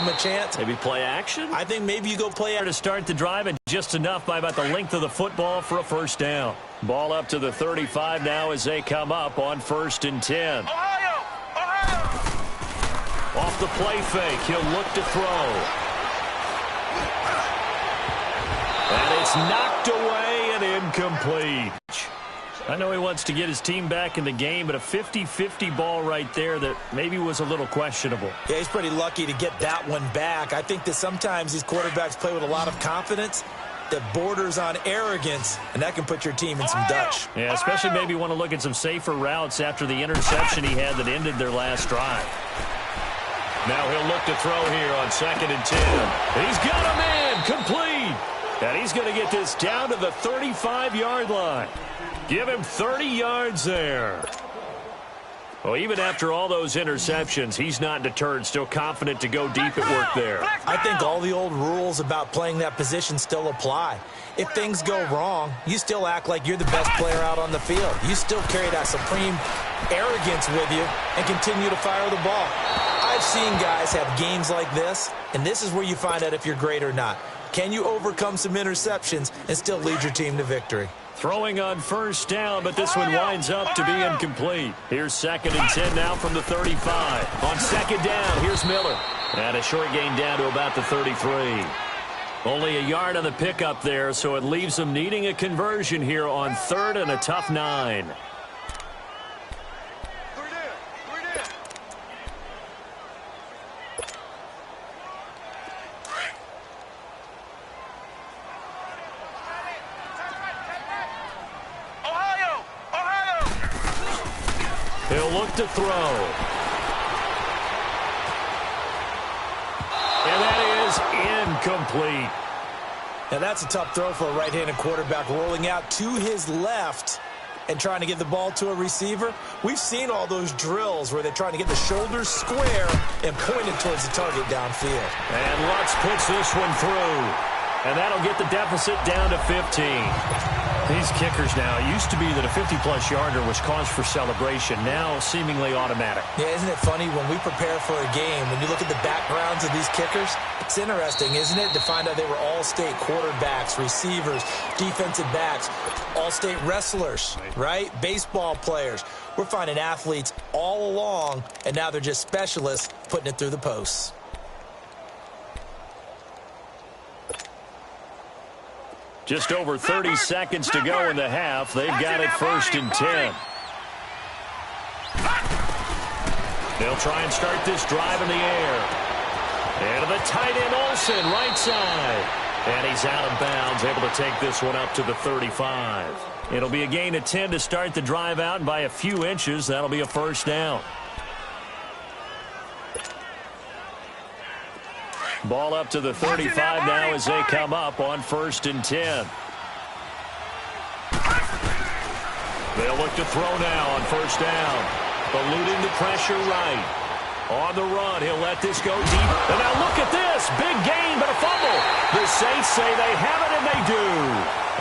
him a chance? Maybe play action? I think maybe you go play to start the drive, and just enough by about the length of the football for a first down. Ball up to the 35 now as they come up on 1st and 10. Ohio! Off the play fake, he'll look to throw. And it's knocked away and incomplete. I know he wants to get his team back in the game, but a 50-50 ball right there that maybe was a little questionable. Yeah, he's pretty lucky to get that one back. I think that sometimes these quarterbacks play with a lot of confidence that borders on arrogance, and that can put your team in some Dutch. Yeah, especially maybe want to look at some safer routes after the interception he had that ended their last drive. Now he'll look to throw here on 2nd and 10. He's got a man complete. And he's going to get this down to the 35-yard line. Give him 30 yards there. Well, even after all those interceptions, he's not deterred, still confident to go deep at work there. I think all the old rules about playing that position still apply. If things go wrong, you still act like you're the best player out on the field. You still carry that supreme arrogance with you and continue to fire the ball. I've seen guys have games like this, and this is where you find out if you're great or not. Can you overcome some interceptions and still lead your team to victory? Throwing on 1st down, but this one winds up to be incomplete. Here's 2nd and 10 now from the 35. On 2nd down, here's Miller. And a short gain down to about the 33. Only a yard on the pickup there, so it leaves them needing a conversion here on 3rd and a tough 9. He'll look to throw. And that is incomplete. Now that's a tough throw for a right-handed quarterback, rolling out to his left and trying to get the ball to a receiver. We've seen all those drills where they're trying to get the shoulders square and point it towards the target downfield. And Lutz puts this one through. And that'll get the deficit down to 15. These kickers now, it used to be that a 50-plus yarder was cause for celebration, now seemingly automatic. Yeah, isn't it funny when we prepare for a game, when you look at the backgrounds of these kickers, it's interesting, isn't it, to find out they were all-state quarterbacks, receivers, defensive backs, all-state wrestlers, right? Baseball players. We're finding athletes all along, and now they're just specialists putting it through the posts. Just over 30 seconds to go in the half. They've got it 1st and 10. They'll try and start this drive in the air. And the tight end Olsen, right side. And he's out of bounds, able to take this one up to the 35. It'll be a gain of 10 to start the drive out, and by a few inches, that'll be a 1st down. Ball up to the 35 now as they come up on 1st and 10. They'll look to throw now on 1st down. Eluding the pressure right. On the run, he'll let this go deep. And now look at this. Big gain, but a fumble. The Saints say they have it, and they do.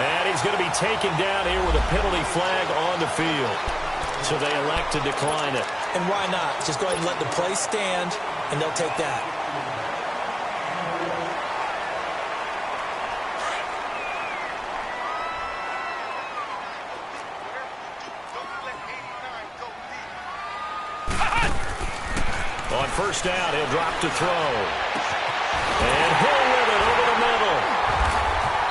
And he's going to be taken down here with a penalty flag on the field. So they elect to decline it. And why not? Just go ahead and let the play stand, and they'll take that. On 1st down, he'll drop to throw. And he'll win it over the middle.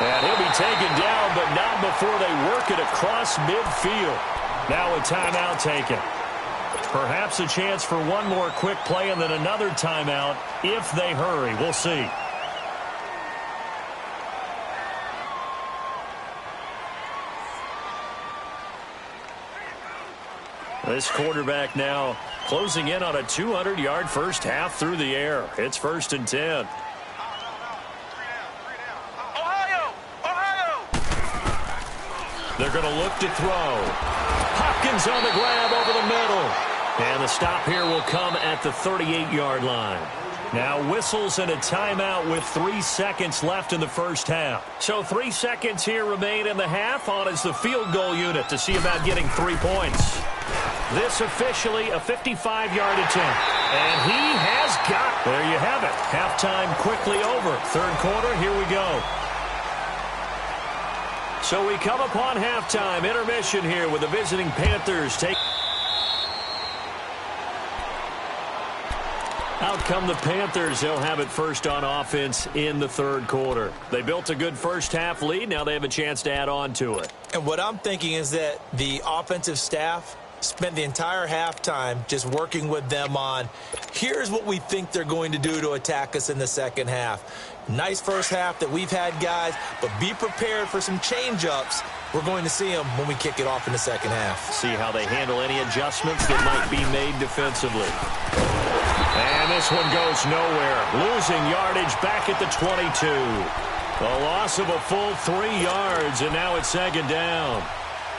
And he'll be taken down, but not before they work it across midfield. Now a timeout taken. Perhaps a chance for one more quick play and then another timeout if they hurry. We'll see. This quarterback now closing in on a 200-yard first half through the air. It's 1st and 10. Ohio! They're going to look to throw. Hopkins on the grab over the middle. And the stop here will come at the 38-yard line. Now whistles and a timeout with 3 seconds left in the first half. So 3 seconds here remain in the half. On is the field goal unit to see about getting 3 points. This officially a 55-yard attempt. And he has got it. There you have it. Halftime quickly over. Third quarter, here we go. So we come upon halftime. Intermission here with the visiting Panthers take. Out come the Panthers. They'll have it first on offense in the third quarter. They built a good first-half lead. Now they have a chance to add on to it. And what I'm thinking is that the offensive staff spent the entire halftime just working with them on, here's what we think they're going to do to attack us in the second half. Nice first half that we've had, guys, but be prepared for some change-ups. We're going to see them when we kick it off in the second half. See how they handle any adjustments that might be made defensively. And this one goes nowhere. Losing yardage back at the 22. A loss of a full 3 yards, and now it's second down.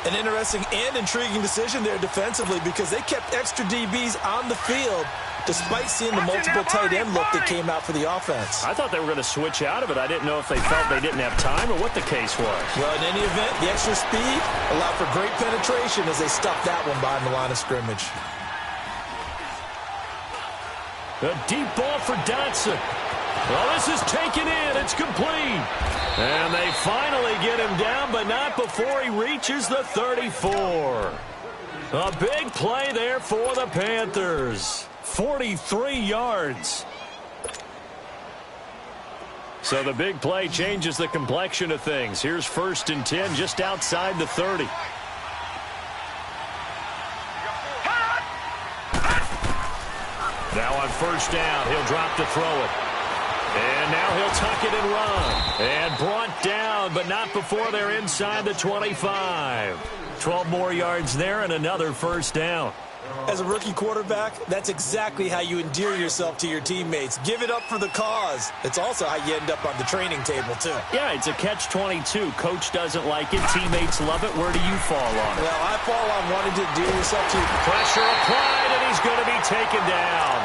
An interesting and intriguing decision there defensively because they kept extra DBs on the field despite seeing the multiple tight end look that came out for the offense. I thought they were going to switch out of it. I didn't know if they felt they didn't have time or what the case was. Well, in any event, the extra speed allowed for great penetration as they stuffed that one behind the line of scrimmage. A deep ball for Dotson. Well, this is taken in. It's complete. And they finally get him down, but not before he reaches the 34. A big play there for the Panthers. 43 yards. So the big play changes the complexion of things. Here's 1st and 10 just outside the 30. Now on 1st down, he'll drop to throw it. And now he'll tuck it and run. And brought down, but not before they're inside the 25. 12 more yards there and another 1st down. As a rookie quarterback, that's exactly how you endear yourself to your teammates. Give it up for the cause. It's also how you end up on the training table, too. Yeah, it's a catch-22. Coach doesn't like it. Teammates love it. Where do you fall on it? Well, I fall on wanting to endear yourself to... Pressure applied, and he's going to be taken down.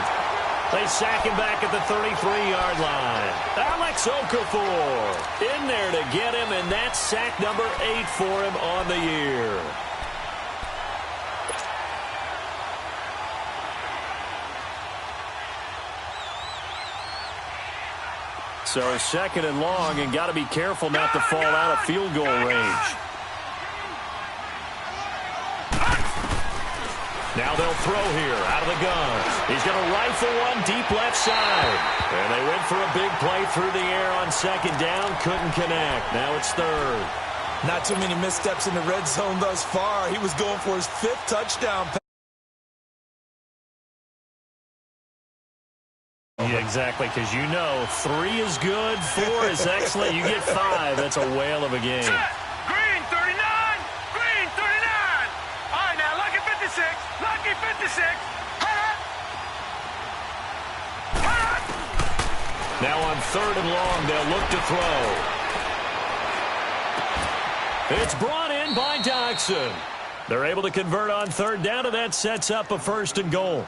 They sack him back at the 33-yard line. Alex Okafor in there to get him, and that's sack number 8 for him on the year. So 2nd and long, and got to be careful not to fall out of field goal range. Now they'll throw here out of the gun. He's going to rifle one deep left side. And they went for a big play through the air on 2nd down. Couldn't connect. Now it's 3rd. Not too many missteps in the red zone thus far. He was going for his 5th touchdown. Yeah, exactly, because you know 3 is good, 4 is excellent. You get 5. That's a whale of a game. Green 39! Green 39! All right, now, lucky 56! Lucky 56! Now on 3rd and long, they'll look to throw. It's brought in by Dotson. They're able to convert on 3rd down, and that sets up a 1st and goal.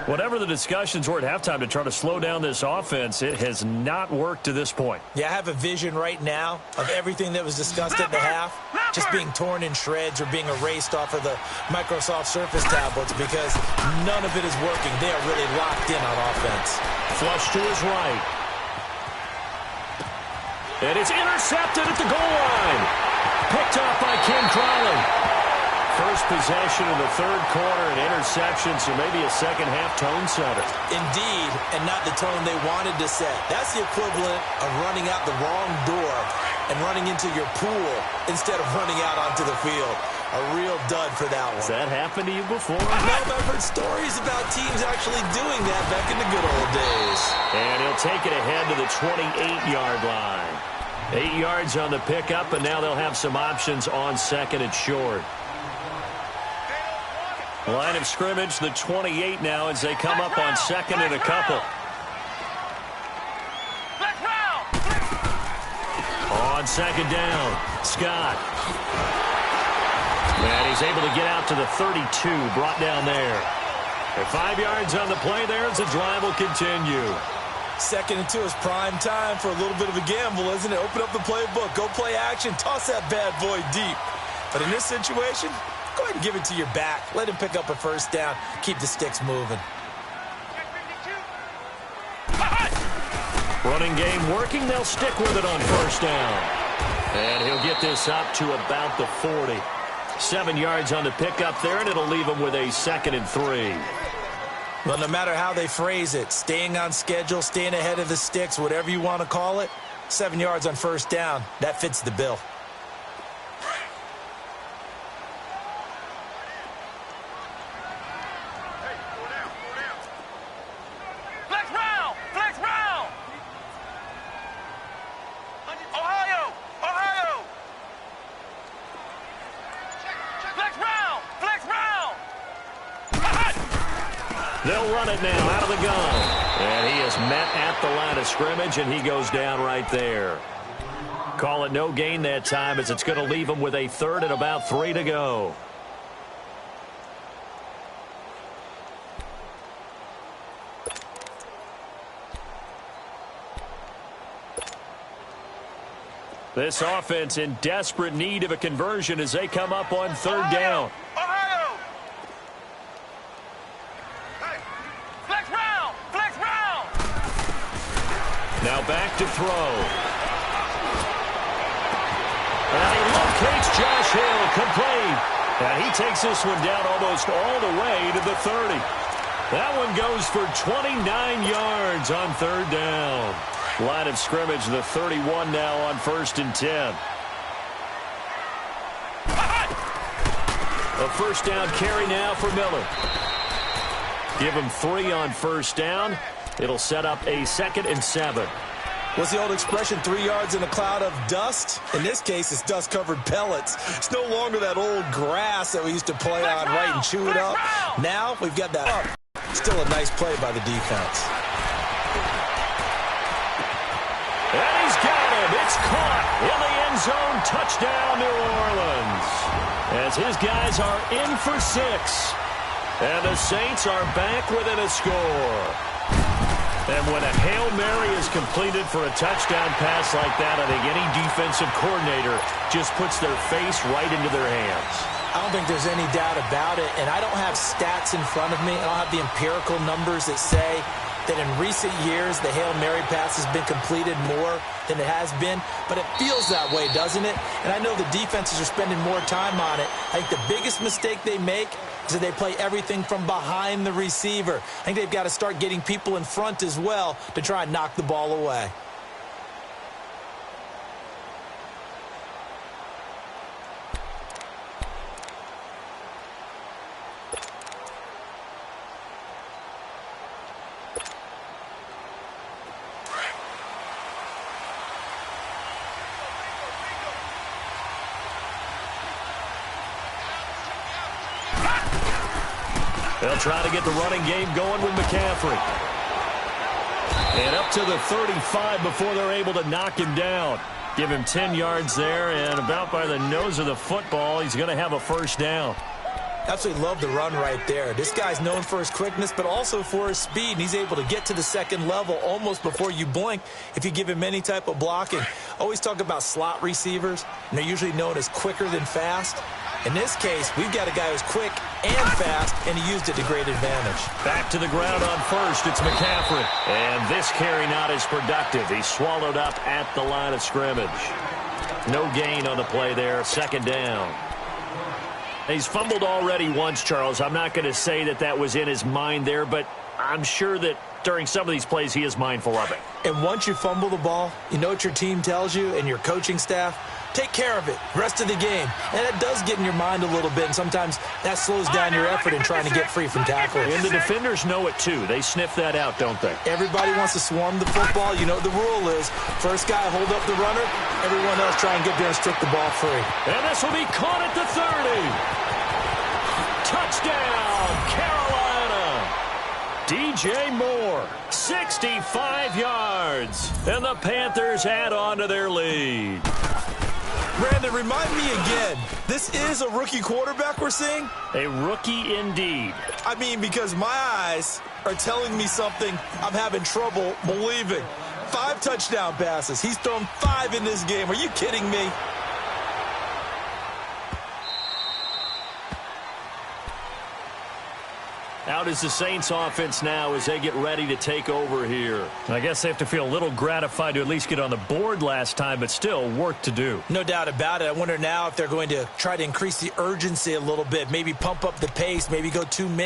Whatever the discussions were at halftime to try to slow down this offense, it has not worked to this point. Yeah, I have a vision right now of everything that was discussed at the half just being torn in shreds or being erased off of the Microsoft Surface tablets because none of it is working. They are really locked in on offense. Flush to his right. And it's intercepted at the goal line. Picked off by Ken Crawley. First possession of the 3rd quarter, an interception, so maybe a second-half tone setter. Indeed, and not the tone they wanted to set. That's the equivalent of running out the wrong door and running into your pool instead of running out onto the field. A real dud for that one. Has that happened to you before? No, I've heard stories about teams actually doing that back in the good old days. And he'll take it ahead to the 28-yard line. 8 yards on the pickup, and now they'll have some options on 2nd and short. Line of scrimmage, the 28 now as they come up on 2nd and a couple. On 2nd down, Scott. And he's able to get out to the 32, brought down there. And 5 yards on the play there as the drive will continue. 2nd and 2 is prime time for a little bit of a gamble, isn't it? Open up the playbook, go play action, toss that bad boy deep. But in this situation, Go ahead and give it to your back. Let him pick up a first down. Keep the sticks moving. Running game working. They'll stick with it on first down. And he'll get this up to about the 40. 7 yards on the pickup there, and it'll leave him with a 2nd and 3. Well, no matter how they phrase it, staying on schedule, staying ahead of the sticks, whatever you want to call it, 7 yards on first down, that fits the bill. They'll run it now out of the gun. And he is met at the line of scrimmage, and he goes down right there. Call it no gain that time, as it's going to leave him with a 3rd and about 3 to go. This offense in desperate need of a conversion as they come up on 3rd down. Now back to throw. And he locates Josh Hill, complete. And he takes this one down almost all the way to the 30. That one goes for 29 yards on 3rd down. Line of scrimmage, the 31 now on 1st and 10. A first down carry now for Miller. Give him 3 on first down. It'll set up a 2nd and 7. What's the old expression, 3 yards in a cloud of dust? In this case, it's dust-covered pellets. It's no longer that old grass that we used to play on, right, and chew it up. Now we've got that up. Still a nice play by the defense. And he's got him. It's caught in the end zone. Touchdown, New Orleans. As his guys are in for 6. And the Saints are back within a score. And when a Hail Mary is completed for a touchdown pass like that, I think any defensive coordinator just puts their face right into their hands. I don't think there's any doubt about it, and I don't have stats in front of me. I don't have the empirical numbers that say that in recent years the Hail Mary pass has been completed more than it has been, but it feels that way, doesn't it? And I know the defenses are spending more time on it. I think the biggest mistake they make is that they play everything from behind the receiver. I think they've got to start getting people in front as well to try and knock the ball away. They'll try to get the running game going with McCaffrey. And up to the 35 before they're able to knock him down. Give him 10 yards there, and about by the nose of the football, he's going to have a first down. Absolutely love the run right there. This guy's known for his quickness, but also for his speed. And he's able to get to the second level almost before you blink if you give him any type of blocking. Always talk about slot receivers, and they're usually known as quicker than fast. In this case, we've got a guy who's quick and fast, and he used it to great advantage. Back to the ground on first. It's McCaffrey. And this carry not as productive. He's swallowed up at the line of scrimmage. No gain on the play there. Second down. He's fumbled already once, Charles. I'm not going to say that that was in his mind there, but I'm sure that during some of these plays he is mindful of it. And once you fumble the ball, you know what your team tells you and your coaching staff? Take care of it rest of the game. And it does get in your mind a little bit, and sometimes that slows down your effort in trying to get free from tackling. And the defenders know it too. They sniff that out, don't they? Everybody wants to swarm the football. You know what the rule is. First guy hold up the runner. Everyone else try and get there and strip the ball free. And this will be caught at the 30. Touchdown, Carolina. DJ Moore, 65 yards. And the Panthers add on to their lead. Brandon, remind me again, this is a rookie quarterback we're seeing? A rookie indeed. I mean, because my eyes are telling me something I'm having trouble believing. 5 touchdown passes. He's thrown 5 in this game. Are you kidding me? Out is the Saints offense now as they get ready to take over here. I guess they have to feel a little gratified to at least get on the board last time, but still work to do. No doubt about it. I wonder now if they're going to try to increase the urgency a little bit, maybe pump up the pace, maybe go 2 minutes.